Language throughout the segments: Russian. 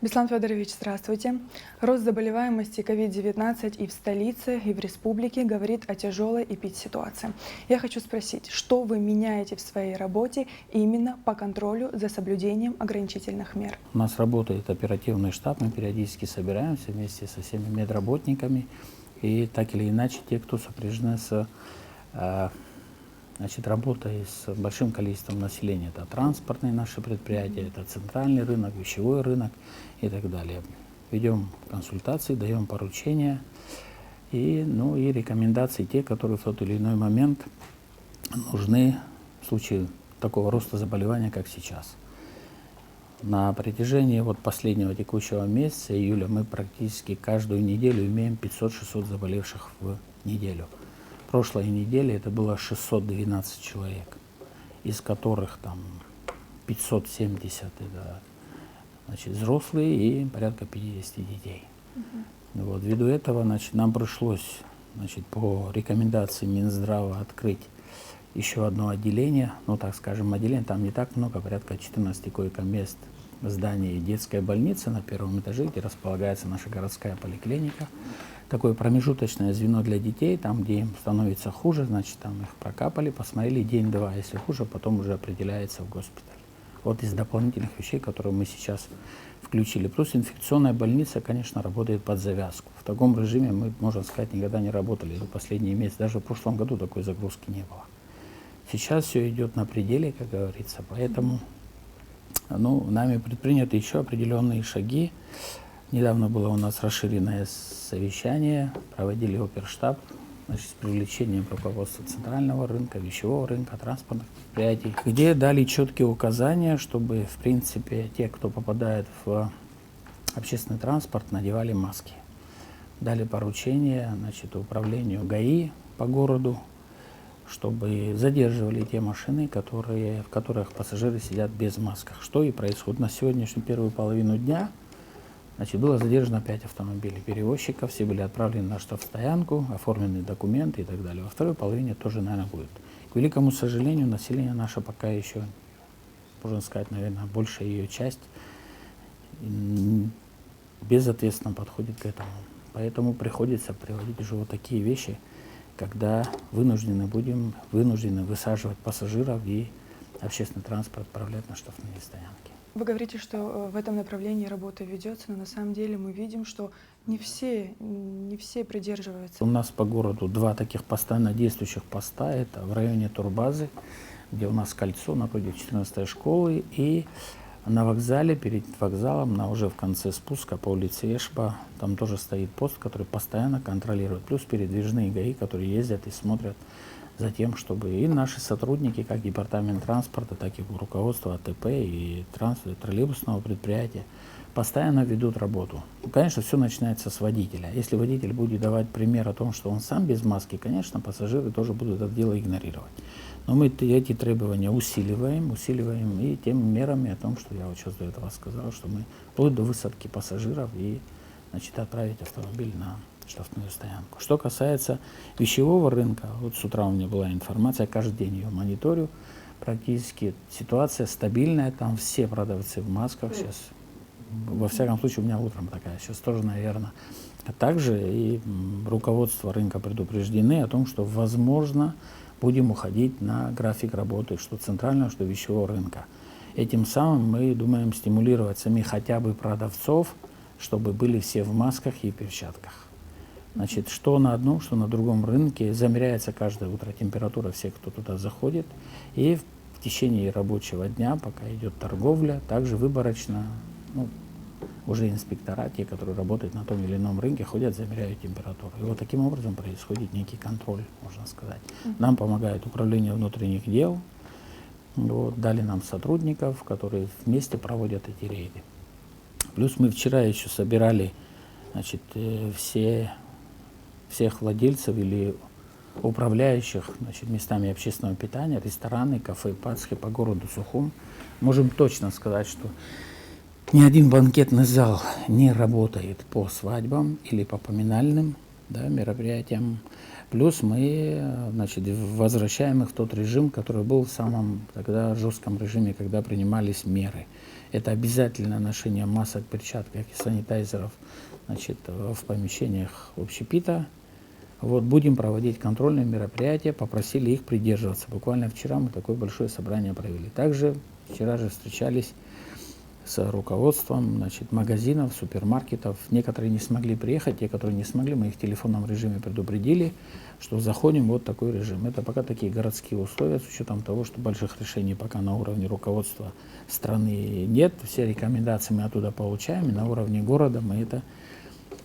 Беслан Федорович, здравствуйте. Рост заболеваемости COVID-19 и в столице, и в республике говорит о тяжелой эпидситуации. Я хочу спросить, что вы меняете в своей работе именно по контролю за соблюдением ограничительных мер? У нас работает оперативный штаб, мы периодически собираемся вместе со всеми медработниками, и так или иначе те, кто сопряжены с работой с большим количеством населения. Это транспортные наши предприятия, это центральный рынок, вещевой рынок и так далее. Ведем консультации, даем поручения и рекомендации те, которые в тот или иной момент нужны в случае такого роста заболевания, как сейчас. На протяжении последнего текущего месяца, июля, мы практически каждую неделю имеем 500-600 заболевших в неделю. В прошлой неделе это было 612 человек, из которых 570 это взрослые и порядка 50 детей. Ввиду этого нам пришлось по рекомендации Минздрава открыть еще одно отделение, отделение, там не так много, порядка 14 койко-мест в здании детской больницы на первом этаже, где располагается наша городская поликлиника. Такое промежуточное звено для детей, там, где им становится хуже, там их прокапали, посмотрели день-два, если хуже, потом уже определяется в госпиталь. Вот из дополнительных вещей, которые мы сейчас включили. Плюс инфекционная больница, конечно, работает под завязку. В таком режиме мы, можно сказать, никогда не работали за последние месяцы. Даже в прошлом году такой загрузки не было. Сейчас все идет на пределе, как говорится, поэтому нами предприняты еще определенные шаги. Недавно было у нас расширенное совещание, проводили оперштаб с привлечением руководства центрального рынка, вещевого рынка, транспортных предприятий, где дали четкие указания, чтобы, в принципе, те, кто попадает в общественный транспорт, надевали маски. Дали поручение управлению ГАИ по городу, чтобы задерживали те машины, в которых пассажиры сидят без масок. Что и происходит. На сегодняшнюю первую половину дня было задержано 5 автомобилей перевозчиков, все были отправлены на штрафстоянку, оформлены документы и так далее. Во второй половине тоже, наверное, будет. К великому сожалению, население наше пока еще, можно сказать, наверное, большая ее часть безответственно подходит к этому. Поэтому приходится приводить уже такие вещи, когда будем вынуждены высаживать пассажиров и общественный транспорт отправлять на штрафные стоянки. Вы говорите, что в этом направлении работа ведется, но на самом деле мы видим, что не все придерживаются. У нас по городу 2 таких постоянно действующих поста. Это в районе турбазы, где у нас кольцо напротив 14-й школы, и на вокзале, перед вокзалом, уже в конце спуска по улице Эшба, там тоже стоит пост, который постоянно контролирует. Плюс передвижные ГАИ, которые ездят и смотрят за тем, чтобы и наши сотрудники, как департамент транспорта, так и руководство АТП и троллейбусного предприятия, постоянно ведут работу. Конечно, все начинается с водителя. Если водитель будет давать пример о том, что он сам без маски, конечно, пассажиры тоже будут это дело игнорировать. Но мы эти требования усиливаем и теми мерами о том, что я сейчас до этого сказал, что мы вплоть до высадки пассажиров и отправить автомобиль на штрафную стоянку. Что касается вещевого рынка, с утра у меня была информация, каждый день ее мониторю, практически ситуация стабильная, там все продавцы в масках сейчас, во всяком случае у меня утром такая, сейчас тоже, наверное. А также и руководство рынка предупреждены о том, что, возможно, будем уходить на график работы, что центрального, что вещевого рынка. Этим самым мы думаем стимулировать самих хотя бы продавцов, чтобы были все в масках и перчатках. Что на одном, что на другом рынке замеряется каждое утро температура всех, кто туда заходит. И в течение рабочего дня, пока идет торговля, также выборочно, уже инспектора, те, которые работают на том или ином рынке, ходят, замеряют температуру. И таким образом происходит некий контроль, можно сказать. Нам помогает управление внутренних дел, дали нам сотрудников, которые вместе проводят эти рейды. Плюс мы вчера еще собирали всех владельцев или управляющих местами общественного питания, рестораны, кафе, пасхи по городу Сухум. Можем точно сказать, что ни один банкетный зал не работает по свадьбам или по поминальным мероприятиям. Плюс мы возвращаем их в тот режим, который был в самом тогда жестком режиме, когда принимались меры. Это обязательное ношение масок, перчаток и санитайзеров, значит, в помещениях общепита. Вот, будем проводить контрольные мероприятия, попросили их придерживаться. Буквально вчера мы такое большое собрание провели. Также вчера же встречались с руководством, значит, магазинов, супермаркетов. Некоторые не смогли приехать, те, которые не смогли, мы их в телефонном режиме предупредили, что заходим в вот такой режим. Это пока такие городские условия, с учетом того, что больших решений пока на уровне руководства страны нет. Все рекомендации мы оттуда получаем, и на уровне города мы это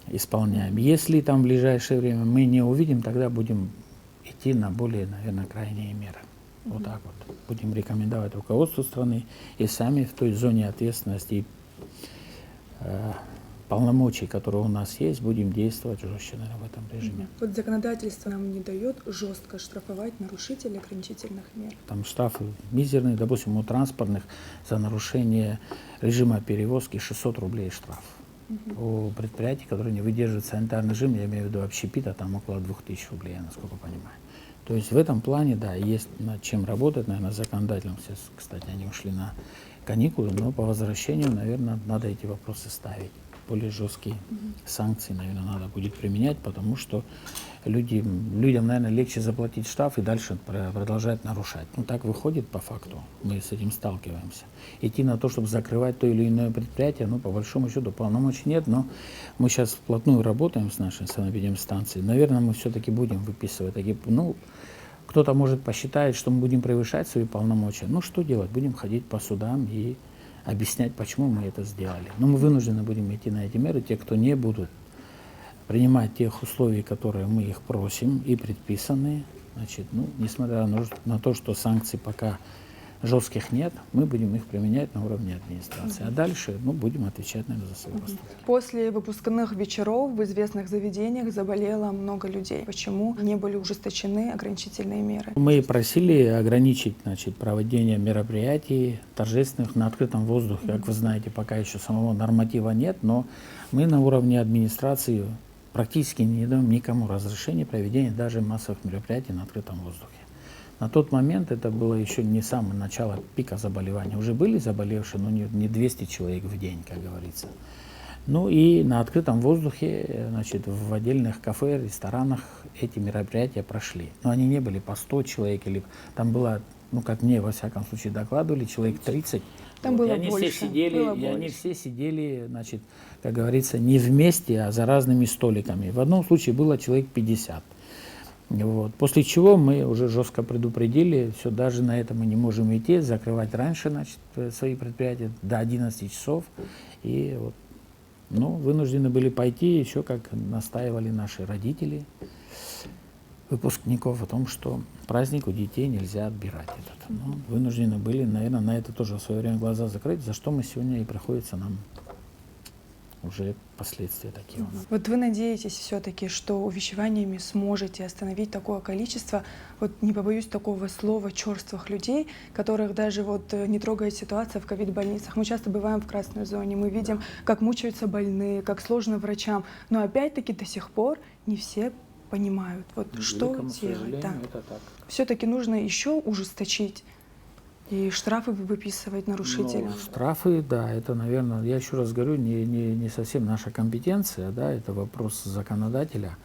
исполняем. Если там в ближайшее время мы не увидим, тогда будем идти на более, наверное, крайние меры. Вот так вот. Будем рекомендовать руководству страны и сами в той зоне ответственности и полномочий, которые у нас есть, будем действовать жестче, наверное, в этом режиме. Вот законодательство нам не дает жестко штрафовать нарушителей ограничительных мер. Там штрафы мизерные, допустим, у транспортных за нарушение режима перевозки 600 рублей штраф. У предприятий, которые не выдерживают санитарный режим, я имею в виду общепита, там около 2000 рублей, насколько понимаю. То есть в этом плане, да, есть над чем работать, наверное, законодателям. Сейчас, кстати, они ушли на каникулы, но по возвращению, наверное, надо эти вопросы ставить. Более жесткие санкции, наверное, надо будет применять, потому что людям, наверное, легче заплатить штраф и дальше продолжать нарушать. Ну, так выходит по факту, мы с этим сталкиваемся. Идти на то, чтобы закрывать то или иное предприятие, ну, по большому счету, полномочий нет, но мы сейчас вплотную работаем с нашей санэпидемстанцией. Наверное, мы все-таки будем выписывать такие, ну, кто-то может посчитать, что мы будем превышать свои полномочия. Ну, что делать? Будем ходить по судам и объяснять, почему мы это сделали. Но мы вынуждены будем идти на эти меры. Те, кто не будут принимать тех условий, которые мы их просим и предписаны, значит, ну, несмотря на то, что санкций пока жестких нет, мы будем их применять на уровне администрации. А дальше, ну, будем отвечать, наверное, за свои поступки. После выпускных вечеров в известных заведениях заболело много людей. Почему не были ужесточены ограничительные меры? Мы просили ограничить, значит, проведение мероприятий торжественных на открытом воздухе. Как вы знаете, пока еще самого норматива нет, но мы на уровне администрации практически не даем никому разрешения проведения даже массовых мероприятий на открытом воздухе. На тот момент это было еще не самое начало пика заболевания. Уже были заболевшие, но не 200 человек в день, как говорится. Ну и на открытом воздухе, значит, в отдельных кафе, ресторанах эти мероприятия прошли. Но они не были по 100 человек, или там было, ну как мне во всяком случае докладывали, человек 30. Там вот. было И они больше. все сидели, Было и они больше. все сидели, значит, как говорится, не вместе, а за разными столиками. В одном случае было человек 50. Вот. После чего мы уже жестко предупредили, все, даже на это мы не можем идти, закрывать раньше, значит, свои предприятия до 11 часов. И вот, ну, вынуждены были пойти, еще как настаивали наши родители, выпускников, о том, что праздник у детей нельзя отбирать этот. Ну, вынуждены были, наверное, на это тоже в свое время глаза закрыть, за что мы сегодня и приходится нам уже последствия такие. Вот вы надеетесь все-таки, что увещеваниями сможете остановить такое количество, вот не побоюсь такого слова, черствых людей, которых даже вот не трогает ситуация в ковид-больницах. Мы часто бываем в красной зоне, мы видим, как мучаются больные, как сложно врачам, но опять-таки до сих пор не все понимают, вот что делать. Да. Все-таки нужно еще ужесточить и штрафы выписывать нарушителям. Ну, штрафы, да, это, наверное, я еще раз говорю, не совсем наша компетенция, да, это вопрос законодателя.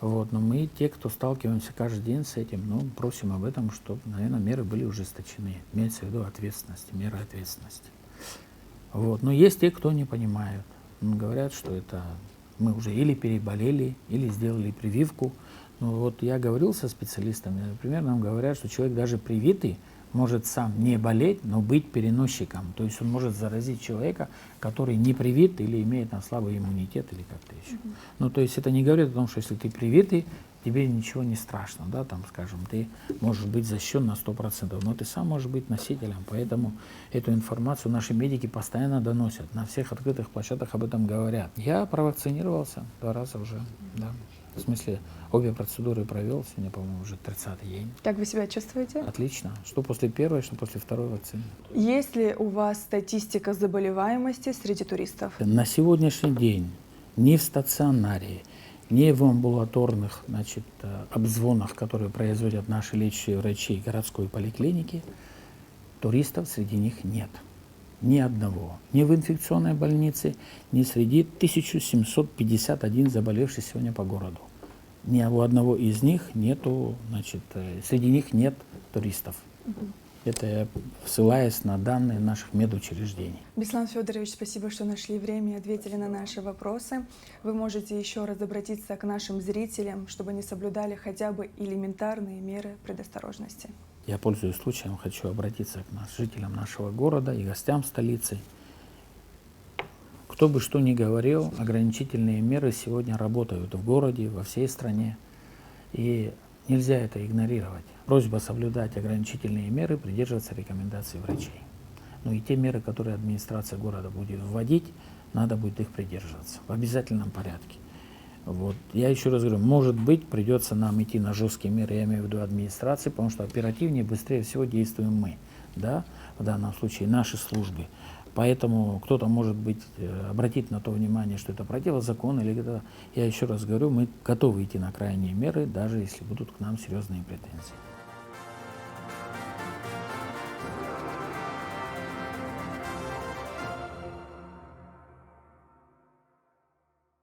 Вот, но мы, те, кто сталкиваемся каждый день с этим, ну, просим об этом, чтобы, наверное, меры были ужесточены. Имеется в виду ответственность, меры ответственности. Вот, но есть те, кто не понимают. Говорят, что это мы уже или переболели, или сделали прививку. Ну, вот я говорил со специалистами, например, нам говорят, что человек даже привитый может сам не болеть, но быть переносчиком. То есть он может заразить человека, который не привит или имеет слабый иммунитет или как-то еще. Ну, то есть это не говорит о том, что если ты привитый, тебе ничего не страшно, да, там, скажем, ты можешь быть защищен на 100%, но ты сам можешь быть носителем. Поэтому эту информацию наши медики постоянно доносят. На всех открытых площадках об этом говорят. Я провакцинировался 2 раза уже, да. В смысле, обе процедуры провел, сегодня, по-моему, уже 30-й день. Как вы себя чувствуете? Отлично. Что после первой, что после второй вакцины. Есть ли у вас статистика заболеваемости среди туристов? На сегодняшний день ни в стационаре, ни в амбулаторных, значит, обзвонах, которые производят наши лечащие врачи городской поликлиники, туристов среди них нет. Ни одного. Ни в инфекционной больнице, ни среди 1751 заболевших сегодня по городу. Ни у одного из них нету, значит, среди них нет туристов. Это я ссылаясь на данные наших медучреждений. Беслан Федорович, спасибо, что нашли время и ответили на наши вопросы. Вы можете еще раз обратиться к нашим зрителям, чтобы они соблюдали хотя бы элементарные меры предосторожности. Я, пользуясь случаем, хочу обратиться к жителям нашего города и гостям столицы. Кто бы что ни говорил, ограничительные меры сегодня работают в городе, во всей стране. И нельзя это игнорировать. Просьба соблюдать ограничительные меры, придерживаться рекомендаций врачей. Ну и те меры, которые администрация города будет вводить, надо будет их придерживаться в обязательном порядке. Вот. Я еще раз говорю, может быть, придется нам идти на жесткие меры, я имею в виду администрации, потому что оперативнее, быстрее всего действуем мы, да, в данном случае наши службы. Поэтому кто-то, может быть, обратит на то внимание, что это противозаконно, или это, я еще раз говорю, мы готовы идти на крайние меры, даже если будут к нам серьезные претензии.